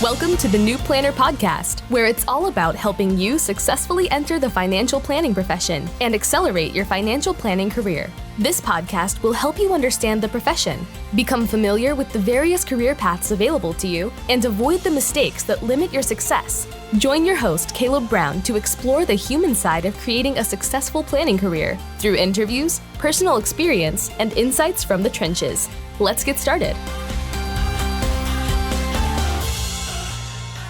Welcome to the New Planner Podcast, where it's all about helping you successfully enter the financial planning profession and accelerate your financial planning career. This podcast will help you understand the profession, become familiar with the various career paths available to you, and avoid the mistakes that limit your success. Join your host, Caleb Brown, to explore the human side of creating a successful planning career through interviews, personal experience, and insights from the trenches. Let's get started.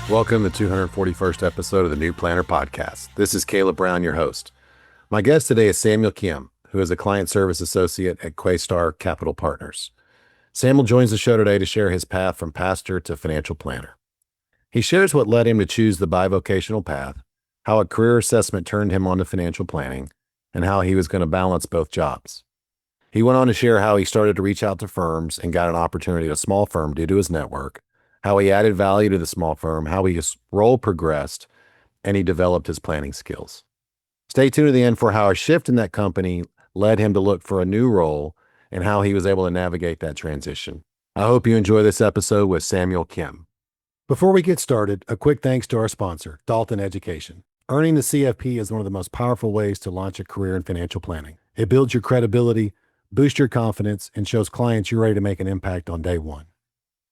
Welcome to the 241st episode of the New Planner Podcast. This is Caleb Brown, your host. My guest today is Samuel Kim, who is a client service associate at Questar Capital Partners. Samuel joins the show today to share his path from pastor to financial planner. He shares what led him to choose the bivocational path, how a career assessment turned him on to financial planning, and how he was going to balance both jobs. He went on to share how he started to reach out to firms and got an opportunity at a small firm due to his network, how he added value to the small firm, how his role progressed, and he developed his planning skills. Stay tuned to the end for how a shift in that company led him to look for a new role and how he was able to navigate that transition. I hope you enjoy this episode with Samuel Kim. Before we get started, a quick thanks to our sponsor, Dalton Education. Earning the CFP is one of the most powerful ways to launch a career in financial planning. It builds your credibility, boosts your confidence, and shows clients you're ready to make an impact on day one.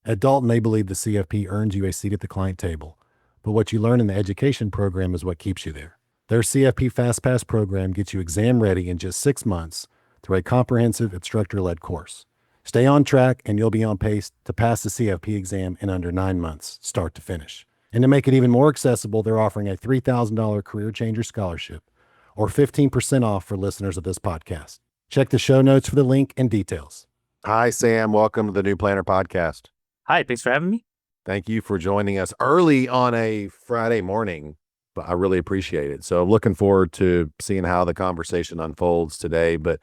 At Dalton, they believe the CFP earns you a seat at the client table, but what you learn in the education program is what keeps you there. Their CFP Fast Pass program gets you exam ready in just 6 months through a comprehensive instructor-led course. Stay on track and you'll be on pace to pass the CFP exam in under 9 months, start to finish. And to make it even more accessible, they're offering a $3,000 Career Changer Scholarship or 15% off for listeners of this podcast. Check the show notes for the link and details. Hi, Sam. Welcome to the New Planner Podcast. Hi, thanks for having me. Thank you for joining us early on a Friday morning, but I really appreciate it. So I'm looking forward to seeing how the conversation unfolds today. But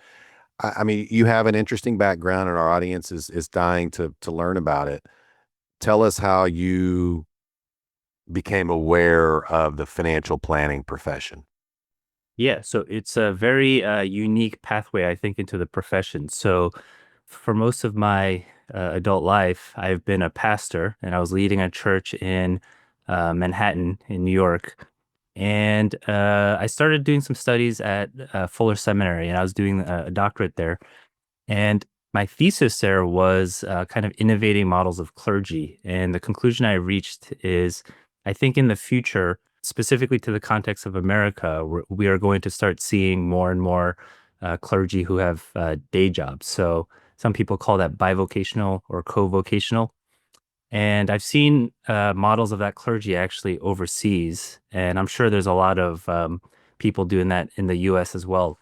I mean, you have an interesting background and our audience is dying to learn about it. Tell us how you became aware of the financial planning profession. Yeah, so it's a very unique pathway, I think, into the profession. So for most of my adult life, I've been a pastor, and I was leading a church in Manhattan in New York. And I started doing some studies at Fuller Seminary, and I was doing a doctorate there. And my thesis there was kind of innovating models of clergy. And the conclusion I reached is, I think in the future, specifically to the context of America, we are going to start seeing more and more clergy who have day jobs. So some people call that bivocational or co-vocational. And I've seen models of that clergy actually overseas. And I'm sure there's a lot of people doing that in the US as well.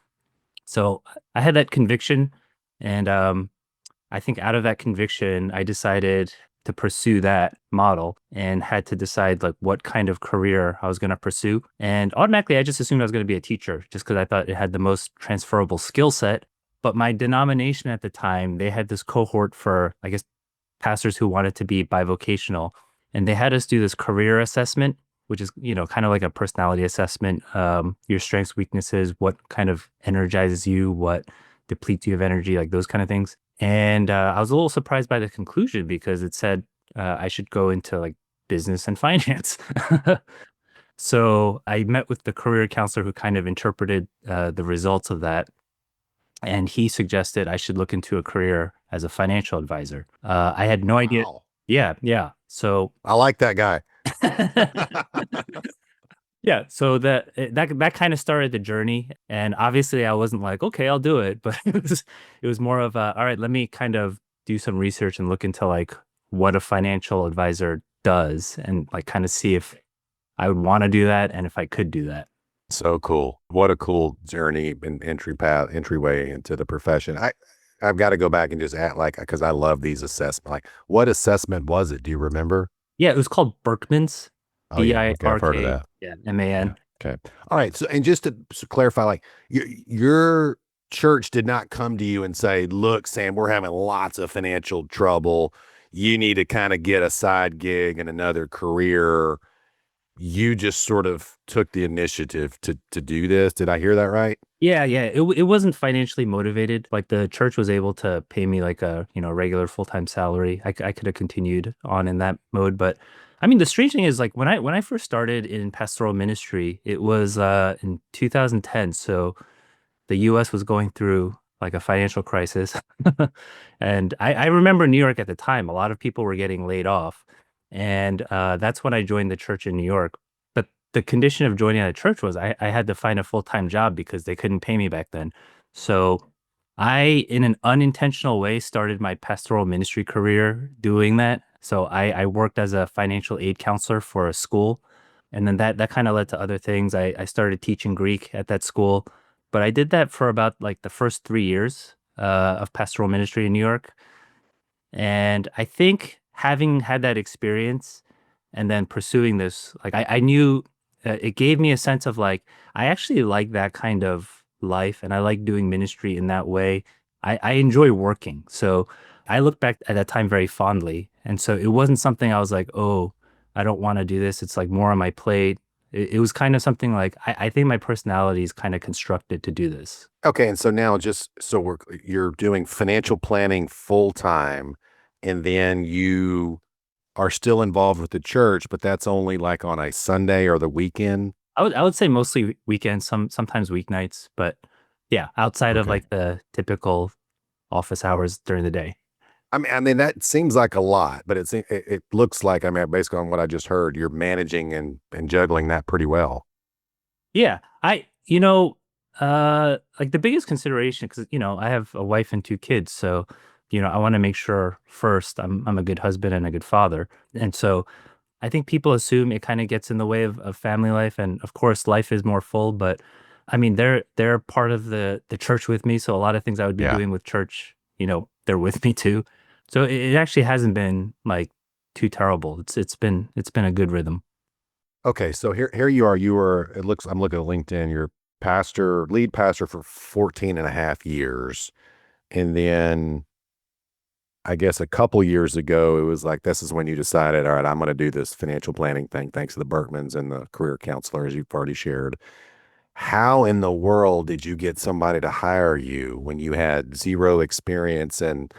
So I had that conviction. And I think out of that conviction, I decided to pursue that model and had to decide like what kind of career I was going to pursue. And automatically, I just assumed I was going to be a teacher just because I thought it had the most transferable skill set. But my denomination at the time, they had this cohort for, I guess, pastors who wanted to be bivocational. And they had us do this career assessment, which is, kind of like a personality assessment, your strengths, weaknesses, what kind of energizes you, what depletes you of energy, like those kind of things. And I was a little surprised by the conclusion because it said I should go into like business and finance. So I met with the career counselor who kind of interpreted the results of that. And he suggested I should look into a career as a financial advisor. I had no idea. Wow. Yeah. So I like that guy. yeah, so that kind of started the journey. And obviously I wasn't like, okay, I'll do it. But it was more of all right, let me kind of do some research and look into like what a financial advisor does and like kind of see if I would want to do that and if I could do that. So cool. What a cool journey and entryway into the profession. I've got to go back and just add because I love these assessments. Like, what assessment was it? Do you remember? Yeah, it was called Berkman's. Oh, yeah. Okay, I've heard of that. Yeah, MAN. Okay. All right. So, and just to clarify, like your church did not come to you and say, look, Sam, we're having lots of financial trouble. You need to kind of get a side gig and another career. you just sort of took the initiative to do this. Did I hear that right? Yeah, yeah. It wasn't financially motivated. Like the church was able to pay me like a, regular full-time salary. I could have continued on in that mode, but I mean, the strange thing is like when I first started in pastoral ministry, it was in 2010. So the US was going through like a financial crisis. And I remember New York at the time, a lot of people were getting laid off. And that's when I joined the church in New York. But the condition of joining a church was I had to find a full-time job because they couldn't pay me back then. So I, in an unintentional way, started my pastoral ministry career doing that. So I worked as a financial aid counselor for a school. And then that kind of led to other things. I started teaching Greek at that school. But I did that for about like the first 3 years of pastoral ministry in New York. And I think having had that experience and then pursuing this, like I knew it gave me a sense of like, I actually like that kind of life and I like doing ministry in that way. I enjoy working. So I look back at that time very fondly. And so it wasn't something I was like, oh, I don't want to do this. It's like more on my plate. It was kind of something like, I think my personality is kind of constructed to do this. Okay, and so now just so you're doing financial planning full time, and then you are still involved with the church, but that's only like on a Sunday or the weekend. I would say mostly weekends, sometimes weeknights, but yeah, outside of Okay. like the typical office hours during the day. I mean that seems like a lot, but it looks like, I mean, based on what I just heard, you're managing and juggling that pretty well. Yeah, like the biggest consideration, because I have a wife and two kids, so I want to make sure first I'm a good husband and a good father, and so I think people assume it kind of gets in the way of family life, and of course, life is more full. But I mean, they're part of the church with me, so a lot of things I would be Yeah. doing with church, they're with me too. So it actually hasn't been like too terrible. It's been a good rhythm. Okay, so here you are. You were, it looks, I'm looking at LinkedIn, you're lead pastor for 14 and a half years. And then I guess a couple years ago, it was like, this is when you decided, all right, I'm going to do this financial planning thing, thanks to the Berkmans and the career counselors you've already shared. How in the world did you get somebody to hire you when you had zero experience and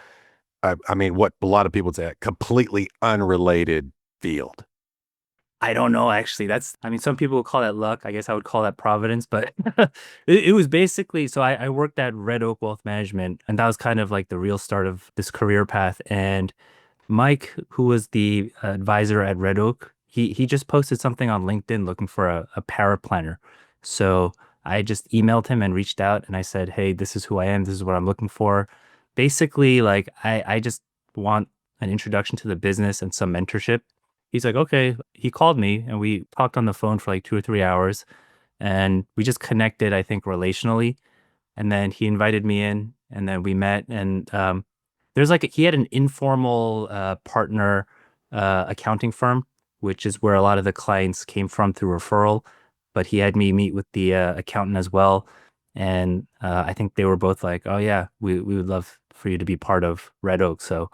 I mean, what a lot of people say, a completely unrelated field? I don't know, actually. I mean, some people would call that luck. I guess I would call that providence, but it was basically, so I worked at Red Oak Wealth Management, and that was kind of like the real start of this career path. And Mike, who was the advisor at Red Oak, he just posted something on LinkedIn looking for a paraplanner. So I just emailed him and reached out and I said, hey, this is who I am. This is what I'm looking for. Basically, like I just want an introduction to the business and some mentorship. He's like, okay. He called me and we talked on the phone for like 2 or 3 hours and we just connected, I think, relationally. And then he invited me in and then we met and there's like he had an informal partner accounting firm, which is where a lot of the clients came from through referral. But he had me meet with the accountant as well, and I think they were both like, "Oh yeah, we would love for you to be part of Red Oak." So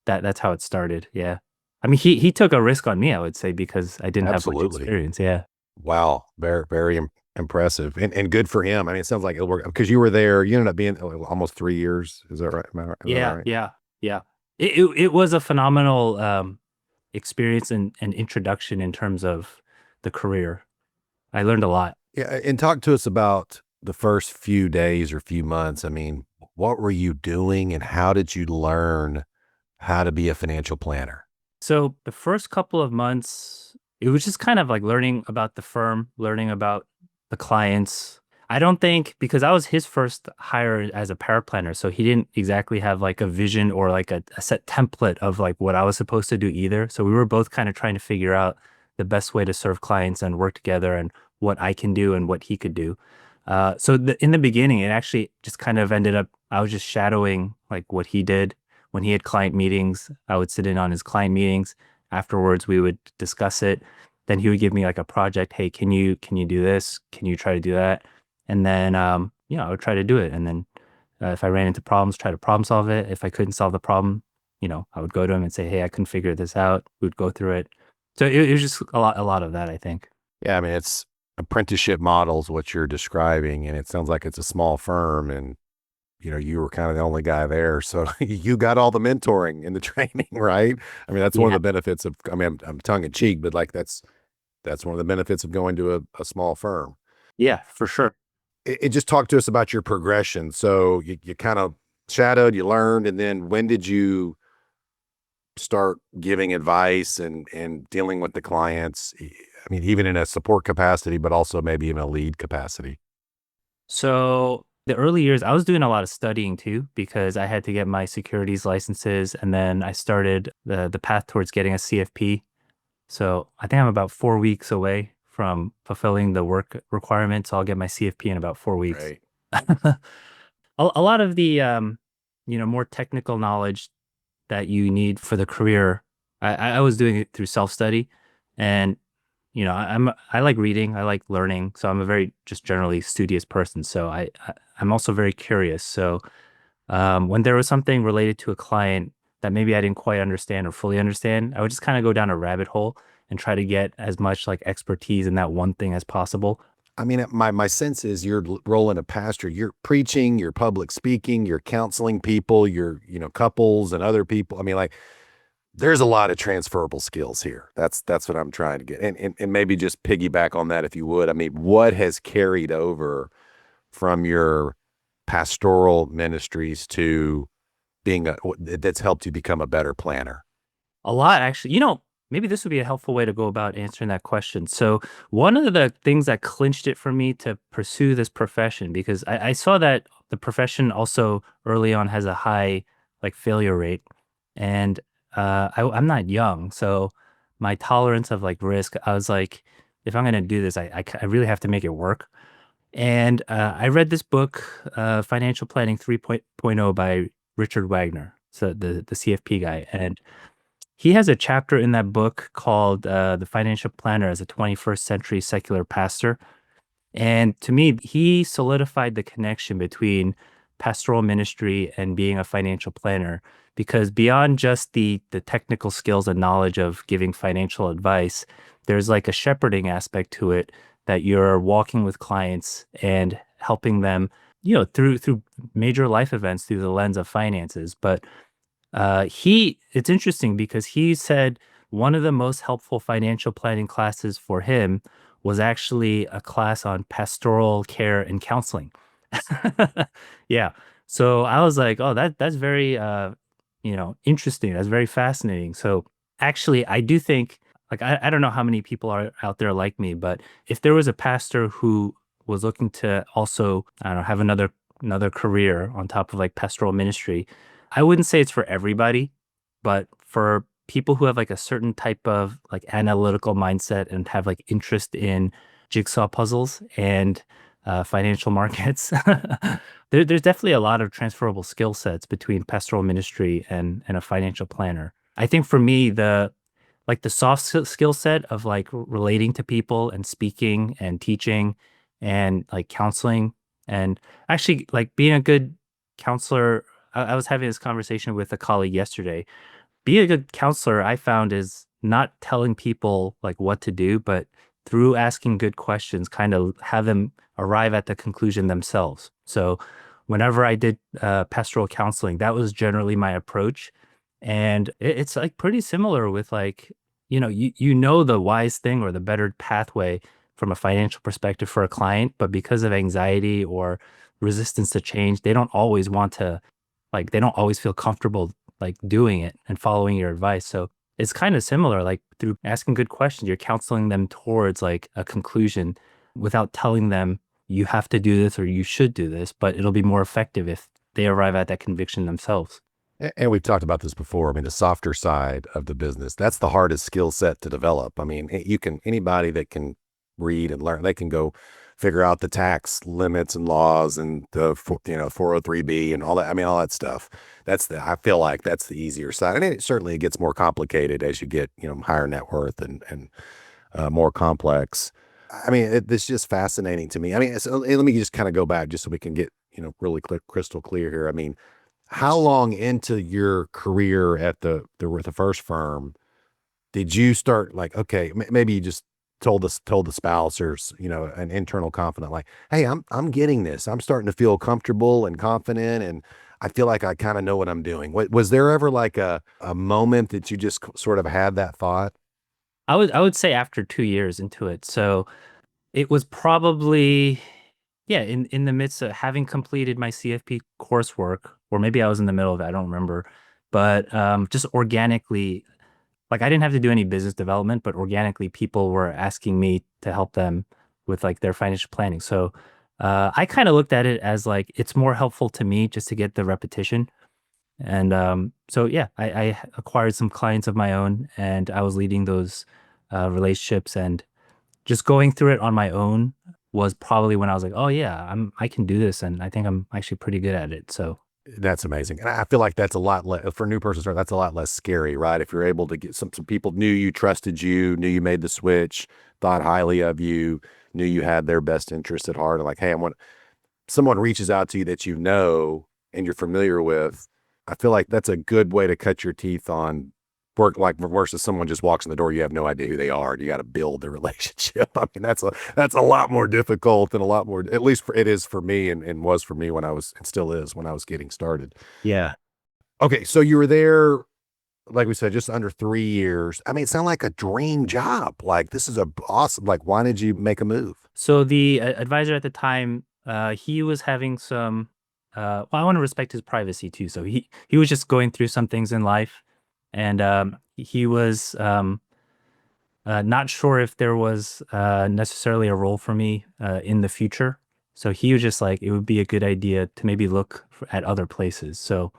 that's how it started. Yeah, I mean he took a risk on me, I would say, because I didn't have much Absolutely. experience. Yeah. Wow. Very, very impressive and good for him. I mean, it sounds like it'll work because you were there, you ended up being almost 3 years. Is that right? Is that Yeah, right? yeah, yeah. It was a phenomenal experience and introduction in terms of the career. I learned a lot. Yeah. And talk to us about the first few days or few months. I mean, what were you doing and how did you learn how to be a financial planner? So the first couple of months, it was just kind of like learning about the firm, learning about the clients. I don't think because I was his first hire as a paraplanner, so he didn't exactly have like a vision or like a set template of like what I was supposed to do either. So we were both kind of trying to figure out the best way to serve clients and work together and what I can do and what he could do. In the beginning, it actually just kind of ended up, I was just shadowing like what he did when he had client meetings. I would sit in on his client meetings. Afterwards, we would discuss it. Then he would give me like a project. Hey, can you do this? Can you try to do that? And then I would try to do it. And then if I ran into problems, try to problem solve it. If I couldn't solve the problem, I would go to him and say, hey, I couldn't figure this out. We would go through it. So it was just a lot of that, I think. Yeah, I mean, it's apprenticeship models, what you're describing, and it sounds like it's a small firm, and you were kind of the only guy there, so you got all the mentoring and the training, right? I mean, that's one of Yeah. the benefits of. I mean, I'm tongue in cheek, but like that's one of the benefits of going to a small firm. Yeah, for sure. It just talk to us about your progression. So you kind of shadowed, you learned, and then when did you start giving advice and dealing with the clients? I mean, even in a support capacity, but also maybe in a lead capacity. So the early years, I was doing a lot of studying too because I had to get my securities licenses, and then I started the path towards getting a CFP. So I think I'm about 4 weeks away from fulfilling the work requirements. So I'll get my CFP in about 4 weeks. Right. A lot of the more technical knowledge that you need for the career, I was doing it through self-study, and I like reading, I like learning, so I'm a very just generally studious person. So I'm also very curious. So when there was something related to a client that maybe I didn't quite understand or fully understand, I would just kind of go down a rabbit hole and try to get as much like expertise in that one thing as possible. I mean, my sense is your role in a pastor, you're preaching, you're public speaking, you're counseling people, you're, couples and other people. I mean, like there's a lot of transferable skills here. That's what I'm trying to get. And maybe just piggyback on that if you would. I mean, what has carried over from your pastoral ministries to being that's helped you become a better planner? A lot, actually. Maybe this would be a helpful way to go about answering that question. So, one of the things that clinched it for me to pursue this profession, because I saw that the profession also early on has a high like failure rate, and I'm not young, so my tolerance of like risk, I was like, if I'm going to do this, I really have to make it work. And I read this book, Financial Planning 3.0 by Richard Wagner, so the CFP guy, and he has a chapter in that book called The Financial Planner as a 21st Century Secular Pastor. And to me, he solidified the connection between pastoral ministry and being a financial planner. Because beyond just the technical skills and knowledge of giving financial advice, there's like a shepherding aspect to it that you're walking with clients and helping them, through major life events through the lens of finances. But it's interesting because he said one of the most helpful financial planning classes for him was actually a class on pastoral care and counseling. Yeah. So I was like, oh, that's very interesting. That's very fascinating. So actually I do think like I don't know how many people are out there like me, but if there was a pastor who was looking to also, I don't know, have another career on top of like pastoral ministry, I wouldn't say it's for everybody, but for people who have like a certain type of like analytical mindset and have like interest in jigsaw puzzles and financial markets, there's definitely a lot of transferable skill sets between pastoral ministry and a financial planner. I think for me, the soft skill set of like relating to people and speaking and teaching and like counseling and actually like being a good counselor. I was having this conversation with a colleague yesterday. Being a good counselor, I found, is not telling people like what to do, but through asking good questions, kind of have them arrive at the conclusion themselves. So whenever I did pastoral counseling, that was generally my approach. And it's like pretty similar with like, you know the wise thing or the better pathway from a financial perspective for a client, but because of anxiety or resistance to change, they don't always feel comfortable like doing it and following your advice. So it's kind of similar, like through asking good questions, you're counseling them towards like a conclusion without telling them you have to do this or you should do this, but it'll be more effective if they arrive at that conviction themselves. And we've talked about this before. I mean, the softer side of the business, that's the hardest skill set to develop. I mean, anybody that can read and learn, they can go figure out the tax limits and laws and the, 403B and all that. I mean, all that stuff. I feel like that's the easier side. And it gets more complicated as you get, higher net worth and more complex. I mean, it's just fascinating to me. I mean, so let me just kind of go back just so we can get, really crystal clear here. I mean, how long into your career at the first firm did you start like, okay, maybe you just told the spouse or an internal confidant, like, hey, I'm getting this. I'm starting to feel comfortable and confident, and I feel like I kind of know what I'm doing. What was there ever like a moment that you just sort of had that thought? I would say after 2 years into it. So it was probably, yeah, in the midst of having completed my CFP coursework, or maybe I was in the middle of it, I don't remember. But just organically, like I didn't have to do any business development, but organically people were asking me to help them with like their financial planning. So I kind of looked at it as like it's more helpful to me just to get the repetition. And so yeah, I acquired some clients of my own, and I was leading those relationships, and just going through it on my own was probably when I was like, oh yeah, I can do this, and I think I'm actually pretty good at it. So That's amazing. And I feel like that's a lot less for a new person start, that's a lot less scary, right? If you're able to get some people knew you, trusted you, knew you made the switch, thought highly of you, knew you had their best interest at heart, and like, hey, I want someone reaches out to you that you know and you're familiar with. I feel like that's a good way to cut your teeth on work, like versus someone just walks in the door, you have no idea who they are. You got to build the relationship. I mean, that's a lot more difficult and a lot more, at least it is for me and was for me when I was, and still is when I was getting started. yeah. Okay, so you were there, like we said, just under 3 years. I mean, it sounded like a dream job. Like this is a awesome. Like, why did you make a move? So the advisor at the time, he was having some. Well, I want to respect his privacy too. So he was just going through some things in life, and he was not sure if there was necessarily a role for me in the future. So he was just like, it would be a good idea to maybe look at other places. So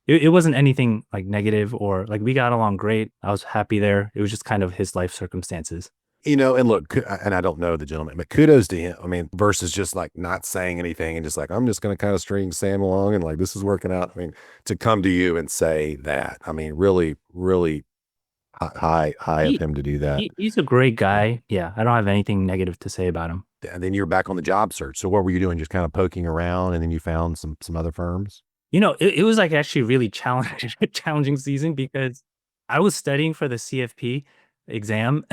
it wasn't anything like negative, or like we got along great. I was happy there. It was just kind of his life circumstances. And look, and I don't know the gentleman, but kudos to him. I mean, versus just like not saying anything and just like, I'm just going to kind of string Sam along and like, this is working out. I mean, to come to you and say that, I mean, really, really high of He, him to do that. he's a great guy. Yeah, I don't have anything negative to say about him. And then you're back on the job search. So what were you doing? Just kind of poking around and then you found some other firms? It was like actually really challenging challenging season because I was studying for the CFP exam.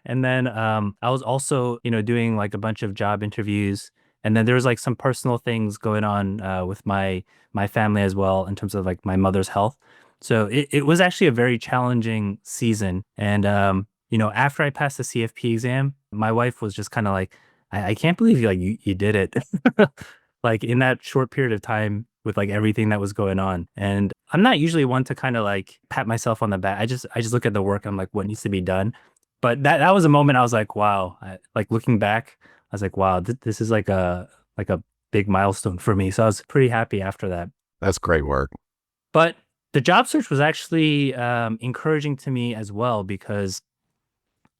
And then I was also, doing like a bunch of job interviews. And then there was like some personal things going on with my family as well in terms of like my mother's health. So it was actually a very challenging season. And after I passed the CFP exam, my wife was just kind of like, I can't believe you did it. Like in that short period of time with like everything that was going on. And I'm not usually one to kind of like pat myself on the back. I just look at the work. I'm like, what needs to be done? But that was a moment I was like, wow. Like looking back, I was like, wow, this is like a big milestone for me. So I was pretty happy after that. That's great work. But the job search was actually encouraging to me as well because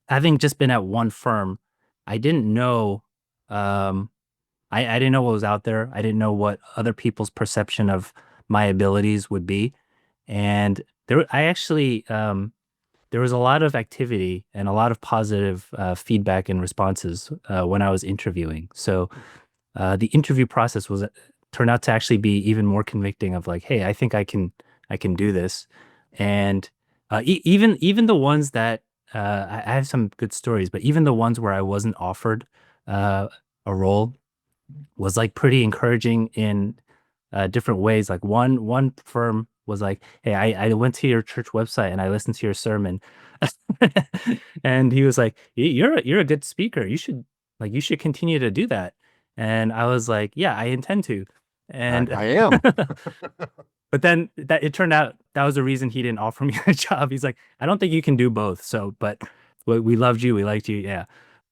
having just been at one firm, I didn't know um, I didn't know what was out there. I didn't know what other people's perception of my abilities would be. And I actually, there was a lot of activity and a lot of positive feedback and responses when I was interviewing. So the interview process turned out to actually be even more convicting of like, hey, I think I can do this. And even the ones that I have some good stories, but even the ones where I wasn't offered a role was like pretty encouraging in different ways. Like one firm was like, "Hey, I went to your church website and I listened to your sermon," and he was like, You're a good speaker. You should continue to do that." And I was like, "Yeah, I intend to." And I am. but then that it turned out that was the reason he didn't offer me a job. He's like, "I don't think you can do both." So, but we loved you, we liked you, yeah.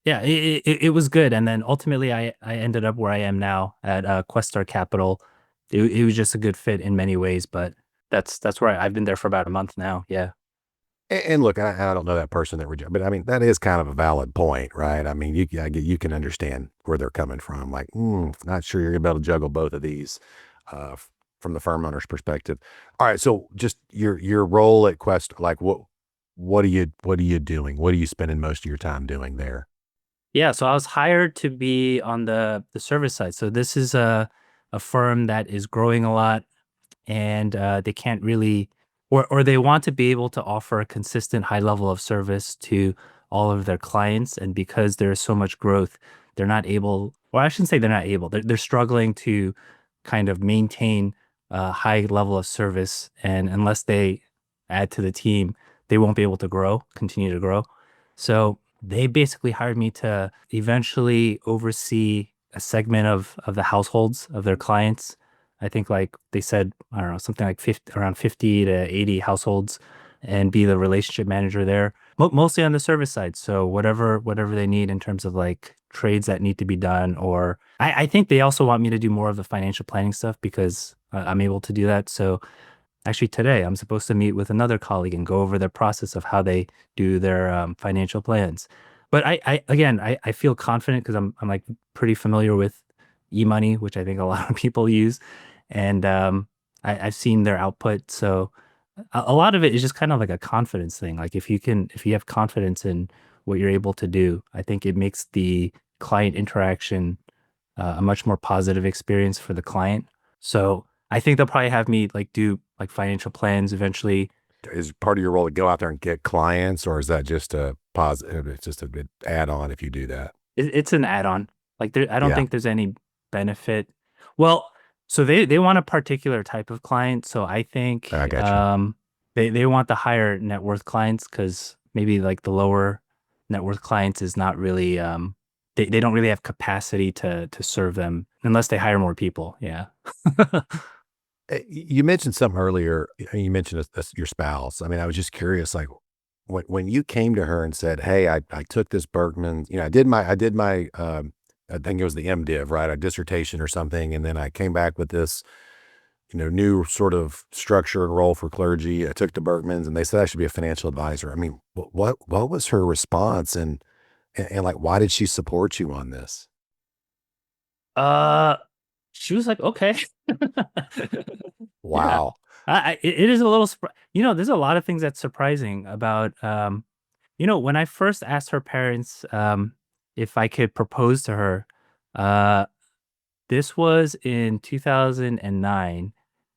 Yeah, it was good, and then ultimately, I ended up where I am now at Questar Capital. It was just a good fit in many ways, but that's where I've been there for about a month now. Yeah, And look, I don't know that person that reject, but I mean that is kind of a valid point, right? I mean, you can understand where they're coming from. Like, not sure you're gonna be able to juggle both of these from the firm owner's perspective. All right, so just your role at Quest, like what are you doing? What are you spending most of your time doing there? yeah. So I was hired to be on the service side. So this is a firm that is growing a lot, and they can't really. or they want to be able to offer a consistent high level of service to all of their clients. And because there's so much growth, they're not able, or I shouldn't say they're not able, they're struggling to kind of maintain a high level of service. And unless they add to the team, they won't be able to continue to grow. So they basically hired me to eventually oversee a segment of the households of their clients. I think like they said, I don't know, something like 50, around 50 to 80 households, and be the relationship manager there, mostly on the service side. So whatever they need in terms of like trades that need to be done, or I think they also want me to do more of the financial planning stuff because I'm able to do that. So actually, today I'm supposed to meet with another colleague and go over the process of how they do their financial plans. But I feel confident because I'm like pretty familiar with e-money, which I think a lot of people use, and I've seen their output. So a lot of it is just kind of like a confidence thing. Like if you have confidence in what you're able to do, I think it makes the client interaction a much more positive experience for the client. So I think they'll probably have me like do like financial plans eventually. Is part of your role to go out there and get clients, or is that just a positive? It's just a bit add-on if you do that. It's an add-on. Like I don't Yeah, think there's any benefit. Well, so they want a particular type of client. So I I think got you. they want the higher net worth clients because maybe like the lower net worth clients is not really they don't really have capacity to serve them unless they hire more people. Yeah. You mentioned something earlier. You mentioned your spouse. I mean, I was just curious, like when you came to her and said, "Hey, I took this Berkman. I did my I think it was the MDiv, right? A dissertation or something, and then I came back with this, new sort of structure and role for clergy. I took the Berkmans, and they said I should be a financial advisor. I mean, what was her response, and like why did she support you on this? Uh, she was like, okay. Yeah. Wow. It is a little, there's a lot of things that's surprising about, when I first asked her parents, if I could propose to her, uh, this was in 2009,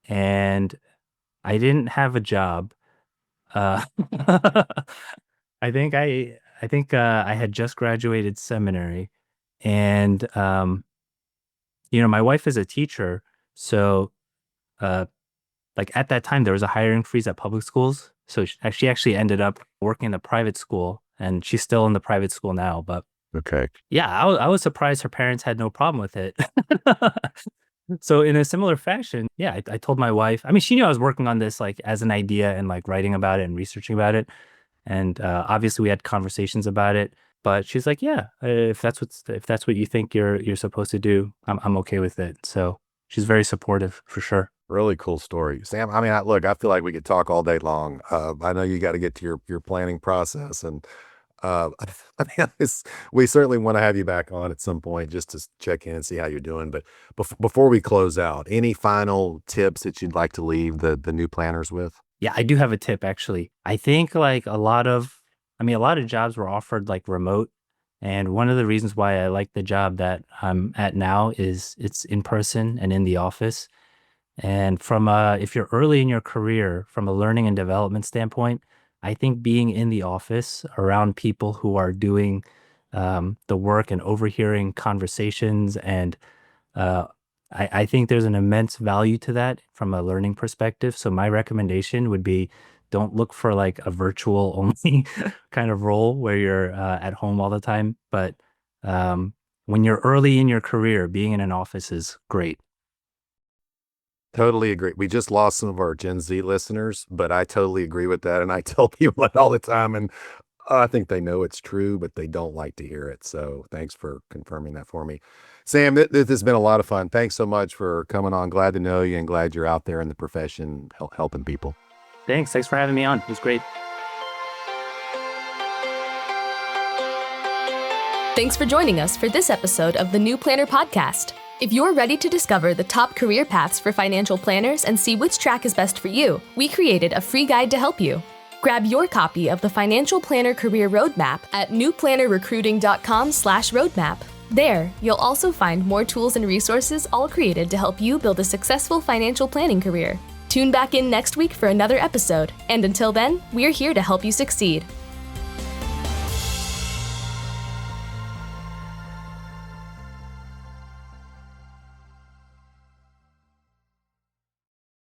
and I didn't have a job. Uh, I think I had just graduated seminary, and my wife is a teacher, so uh, like at that time there was a hiring freeze at public schools, so she actually ended up working in a private school, and she's still in the private school now. But Okay. yeah, I was surprised her parents had no problem with it. So in a similar fashion, yeah, I told my wife. I mean, she knew I was working on this like as an idea and like writing about it and researching about it. And obviously, we had conversations about it. But she's like, "Yeah, if that's what you think you're supposed to do, I'm okay with it." So she's very supportive for sure. Really cool story, Sam. I mean, look, I feel like we could talk all day long. I know you got to get to your planning process, and I mean, we certainly want to have you back on at some point just to check in and see how you're doing. But before we close out, any final tips that you'd like to leave the new planners with? Yeah, I do have a tip actually. I think like a lot of jobs were offered like remote. And one of the reasons why I like the job that I'm at now is it's in person and in the office. And if you're early in your career, from a learning and development standpoint, I think being in the office around people who are doing the work and overhearing conversations, and uh, I think there's an immense value to that from a learning perspective. So my recommendation would be don't look for like a virtual only kind of role where you're at home all the time. But um, when you're early in your career, being in an office is great. Totally agree. We just lost some of our Gen Z listeners, but I totally agree with that. And I tell people that all the time. And I think they know it's true, but they don't like to hear it. So thanks for confirming that for me. Sam, this has been a lot of fun. Thanks so much for coming on. Glad to know you and glad you're out there in the profession helping people. Thanks for having me on. It was great. Thanks for joining us for this episode of the New Planner Podcast. If you're ready to discover the top career paths for financial planners and see which track is best for you, we created a free guide to help you. Grab your copy of the Financial Planner Career Roadmap at newplannerrecruiting.com/roadmap. There, you'll also find more tools and resources all created to help you build a successful financial planning career. Tune back in next week for another episode, and until then, we're here to help you succeed.